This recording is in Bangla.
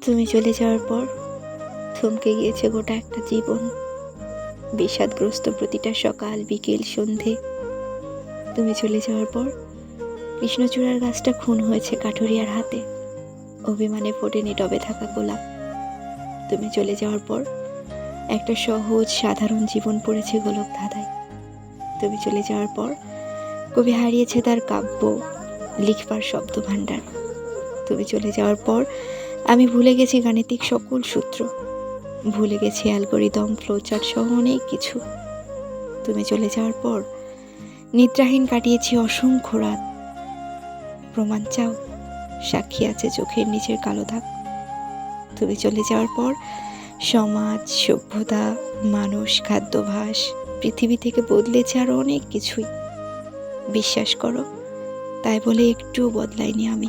তুমি চলে যাওয়ার পর থমকে গিয়েছে গোটা একটা জীবন। বিষাদগ্রস্ত প্রতিটা সকাল, বিকেল, সন্ধে। তুমি চলে যাওয়ার পর কৃষ্ণচূড়ার গাছটা খুন হয়েছে কাঠুরিয়ার হাতে। অভিমানে ফোটেনি টবে থাকা গোলাপ। তুমি চলে যাওয়ার পর একটা সহজ সাধারণ জীবন পড়েছে গোলক ধাঁধায়। তুমি চলে যাওয়ার পর কবি হারিয়েছে তার কাব্য, লিখবার শব্দ ভাণ্ডার। তুমি চলে যাওয়ার পর আমি ভুলে গেছি গাণিতিক সকল সূত্র, ভুলে গেছি অ্যালগরিদম, ফ্লোচার্ট সহ অনেক কিছু। তুমি চলে যাওয়ার পর নিদ্রাহীন কাটিয়েছি অসংখ্য রাত। প্রমাণ চাও? সাক্ষী আছে চোখের নিচের কালো দাগ। তুমি চলে যাওয়ার পর সমাজ, সভ্যতা, মানুষ, খাদ্যাভ্যাস পৃথিবী থেকে বদলেছে আরো অনেক কিছুই। বিশ্বাস করো, তাই বলে একটুও বদলাইনি আমি।